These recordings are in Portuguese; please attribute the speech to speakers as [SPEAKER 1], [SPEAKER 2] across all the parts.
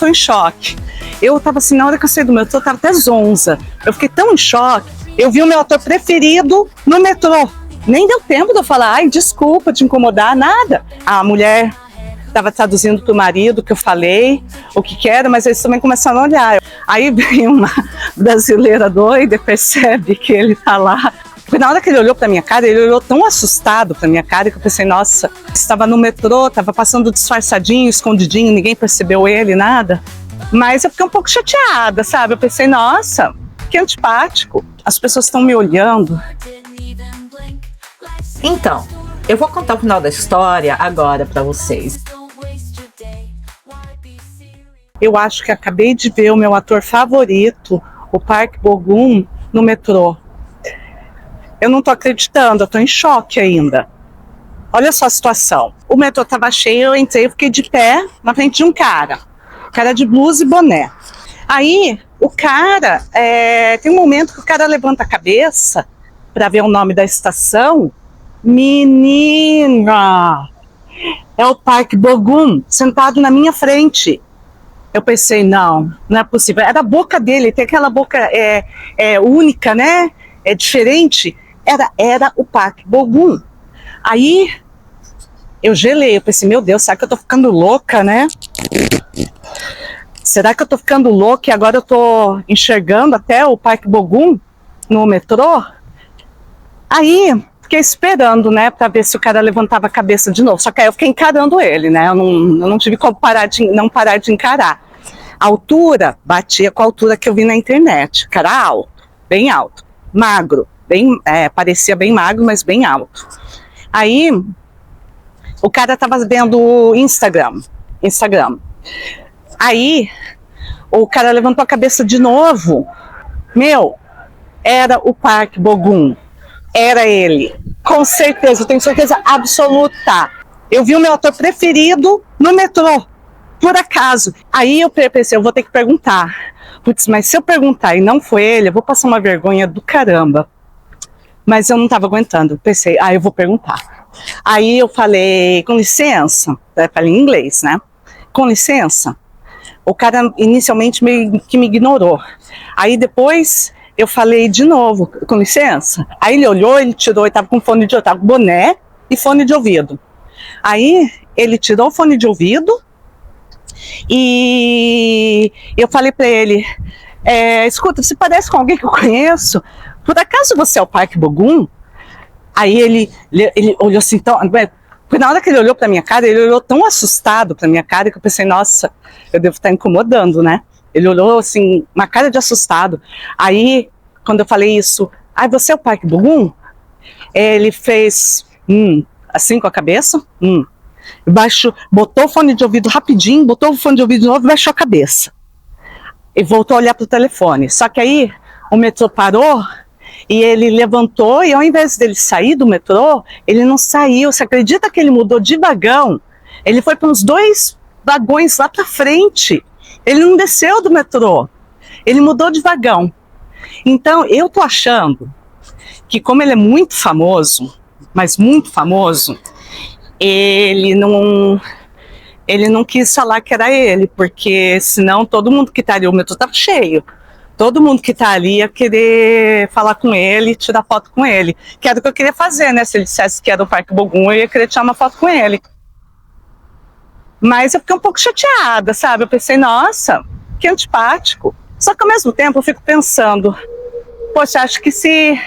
[SPEAKER 1] tô em choque. Eu tava assim, na hora que eu saí do metrô, eu tava até zonza. Eu fiquei tão em choque. Eu vi o meu ator preferido no metrô. Nem deu tempo de eu falar, ai, desculpa te incomodar, nada. A mulher estava traduzindo para o marido que eu falei, o que era, mas eles também começaram a olhar. Aí vem uma brasileira doida, percebe que ele tá lá. Porque na hora que ele olhou para minha cara, ele olhou tão assustado para minha cara que eu pensei, nossa, estava no metrô, estava passando disfarçadinho, escondidinho, ninguém percebeu ele, nada. Mas eu fiquei um pouco chateada, sabe? Eu pensei, nossa, que antipático. As pessoas estão me olhando.
[SPEAKER 2] Então, eu vou contar o final da história agora para vocês.
[SPEAKER 1] Eu acho que acabei de ver o meu ator favorito, o Park Bo-gum, no metrô. Eu não tô acreditando, eu tô em choque ainda. Olha só a situação. O metrô tava cheio, eu entrei, eu fiquei de pé na frente de um cara de blusa e boné. Aí, o cara, tem um momento que o cara levanta a cabeça para ver o nome da estação. Menina! É o Park Bo-gum, sentado na minha frente. Eu pensei, não é possível. Era a boca dele, tem aquela boca única, né? É diferente. Era o Park Bo-gum. Aí eu gelei, eu pensei, meu Deus, será que eu tô ficando louca, né? Será que eu tô ficando louca e agora eu tô enxergando até o Park Bo-gum no metrô? Aí fiquei esperando, né, pra ver se o cara levantava a cabeça de novo. Só que aí eu fiquei encarando ele, né? Eu não tive como parar de encarar. A altura batia com a altura que eu vi na internet. Cara alto, bem alto. Magro, parecia bem magro, mas bem alto. Aí o cara tava vendo Instagram. Aí o cara levantou a cabeça de novo. Meu, era o Park Bo-gum. Era ele, com certeza, eu tenho certeza absoluta. Eu vi o meu ator preferido no metrô, por acaso. Aí eu pensei, eu vou ter que perguntar. Putz, mas se eu perguntar e não foi ele, eu vou passar uma vergonha do caramba. Mas eu não estava aguentando. Pensei, eu vou perguntar. Aí eu falei, com licença, eu falei em inglês, né? Com licença. O cara inicialmente meio que me ignorou. Aí depois eu falei de novo, com licença. Aí ele olhou, ele tirou, ele estava com fone de ouvido, tava com boné e fone de ouvido. Aí ele tirou o fone de ouvido e eu falei para ele, escuta, você parece com alguém que eu conheço? Por acaso você é o Park Bo-gum? Aí ele olhou assim, porque na hora que ele olhou para minha cara, ele olhou tão assustado para minha cara que eu pensei, nossa, eu devo estar incomodando, né? Ele olhou assim, uma cara de assustado. Aí, quando eu falei isso, você é o Park Bo-gum? Ele fez, assim com a cabeça, botou o fone de ouvido rapidinho, botou o fone de ouvido de novo e baixou a cabeça. E voltou a olhar para o telefone. Só que aí, o metrô parou e ele levantou e ao invés dele sair do metrô, ele não saiu. Você acredita que ele mudou de vagão? Ele foi para uns 2 vagões lá para frente. Ele não desceu do metrô, ele mudou de vagão. Então, eu tô achando que como ele é muito famoso, mas muito famoso, ele não quis falar que era ele, porque senão todo mundo que tá ali, o metrô tá cheio, todo mundo que tá ali ia querer falar com ele, tirar foto com ele, que era o que eu queria fazer, né? Se ele dissesse que era o Park Bo-gum, eu ia querer tirar uma foto com ele. Mas eu fiquei um pouco chateada, sabe? Eu pensei, nossa, que antipático. Só que ao mesmo tempo eu fico pensando, poxa, acho que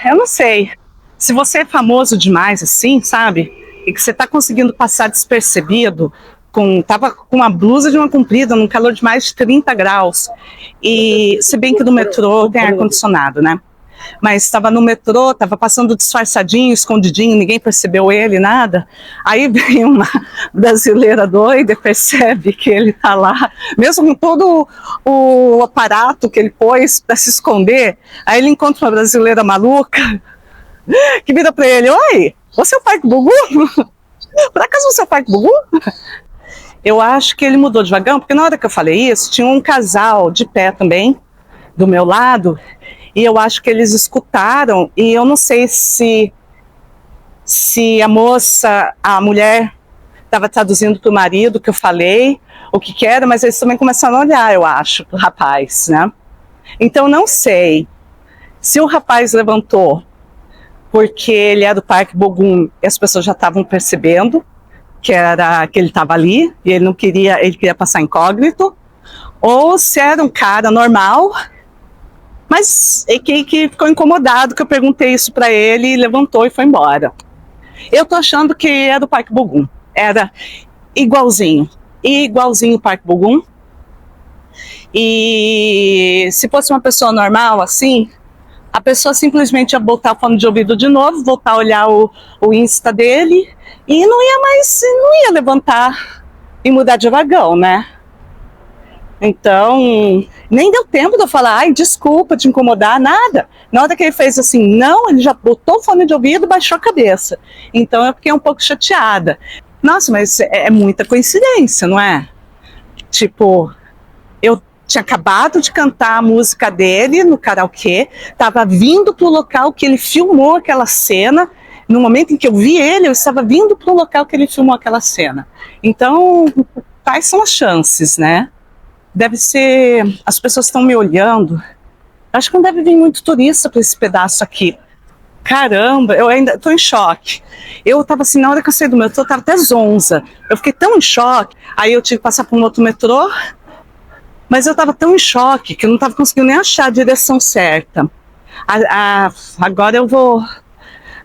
[SPEAKER 1] eu não sei, se você é famoso demais assim, sabe? E que você tá conseguindo passar despercebido, tava com uma blusa de uma comprida, num calor de mais de 30 graus. E se bem que no metrô tem ar-condicionado, né? Mas estava no metrô, estava passando disfarçadinho, escondidinho, ninguém percebeu ele, nada. Aí vem uma brasileira doida, percebe que ele está lá, mesmo com todo o aparato que ele pôs para se esconder. Aí ele encontra uma brasileira maluca que vira para ele, oi, você é o Park Bo-gum? Por acaso você é o Park Bo-gum? Eu acho que ele mudou de vagão, porque na hora que eu falei isso, tinha um casal de pé também, do meu lado, e eu acho que eles escutaram, e eu não sei se a mulher estava traduzindo para o marido o que eu falei, o que era, mas eles também começaram a olhar, eu acho, para o rapaz, né? Então, não sei se o rapaz levantou porque ele é do Parque Bogum e as pessoas já estavam percebendo que ele estava ali e ele queria passar incógnito, ou se era um cara normal, mas que ficou incomodado que eu perguntei isso para ele e levantou e foi embora. Eu tô achando que é do Parque Bogum. Era igualzinho o Parque Bogum. E se fosse uma pessoa normal, assim, a pessoa simplesmente ia botar o fone de ouvido de novo, voltar a olhar o Insta dele e não ia levantar e mudar de vagão, né? Então, nem deu tempo de eu falar, ai, desculpa te incomodar, nada. Na hora que ele fez assim, não, ele já botou o fone de ouvido e baixou a cabeça. Então eu fiquei um pouco chateada. Nossa, mas é muita coincidência, não é? Tipo, eu tinha acabado de cantar a música dele no karaokê, estava vindo para o local que ele filmou aquela cena. No momento em que eu vi ele, eu estava vindo para o local que ele filmou aquela cena. Então, quais são as chances, né? Deve ser, as pessoas estão me olhando. Acho que não deve vir muito turista para esse pedaço aqui. Caramba, eu ainda estou em choque. Eu estava assim, na hora que eu saí do metrô, estava até zonza. Eu fiquei tão em choque. Aí eu tive que passar por um outro metrô. Mas eu estava tão em choque que eu não estava conseguindo nem achar a direção certa. Agora eu vou...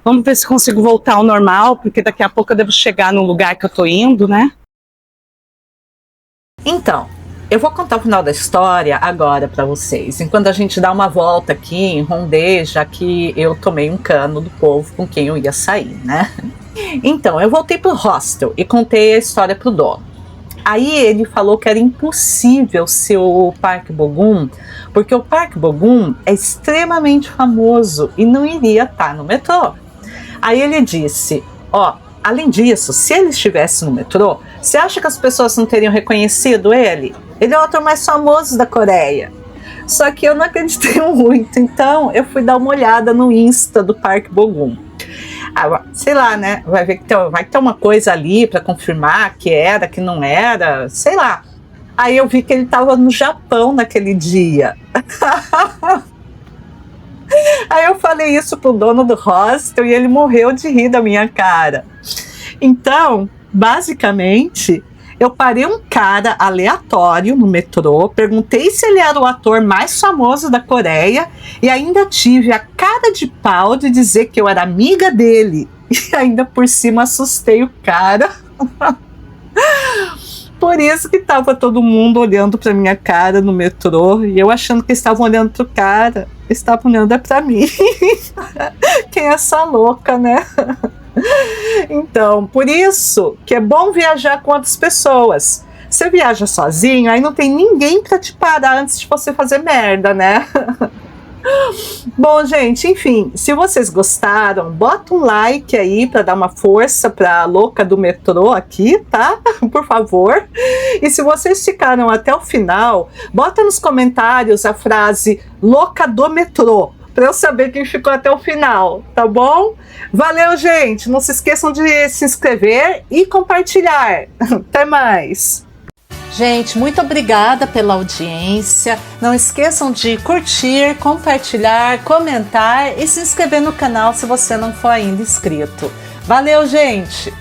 [SPEAKER 1] Vamos ver se consigo voltar ao normal, porque daqui a pouco eu devo chegar no lugar que eu estou indo, né?
[SPEAKER 2] Então, eu vou contar o final da história agora para vocês. Enquanto a gente dá uma volta aqui em Rondê, já que eu tomei um cano do povo com quem eu ia sair, né? Então, eu voltei pro hostel e contei a história pro dono. Aí ele falou que era impossível ser o Parque Bogum, porque o Parque Bogum é extremamente famoso e não iria estar no metrô. Aí ele disse, além disso, se ele estivesse no metrô, você acha que as pessoas não teriam reconhecido ele? Ele é o ator mais famoso da Coreia. Só que eu não acreditei muito, então eu fui dar uma olhada no Insta do Parque Bogum. Sei lá, né? Vai ter uma coisa ali para confirmar que era, que não era, sei lá. Aí eu vi que ele estava no Japão naquele dia. Aí eu falei isso pro dono do hostel e ele morreu de rir da minha cara. Então, basicamente, eu parei um cara aleatório no metrô, perguntei se ele era o ator mais famoso da Coreia e ainda tive a cara de pau de dizer que eu era amiga dele. E ainda por cima assustei o cara. Por isso que estava todo mundo olhando para minha cara no metrô e eu achando que estavam olhando pro cara, estavam olhando para mim. Quem é essa louca, né? Então, por isso que é bom viajar com outras pessoas. Você viaja sozinho, aí não tem ninguém para te parar antes de você fazer merda, né? Bom, gente, enfim, se vocês gostaram, bota um like aí para dar uma força para a louca do metrô aqui, tá? Por favor. E se vocês ficaram até o final, bota nos comentários a frase louca do metrô, para eu saber quem ficou até o final, tá bom? Valeu, gente! Não se esqueçam de se inscrever e compartilhar. Até mais! Gente, muito obrigada pela audiência. Não esqueçam de curtir, compartilhar, comentar e se inscrever no canal se você não for ainda inscrito. Valeu, gente!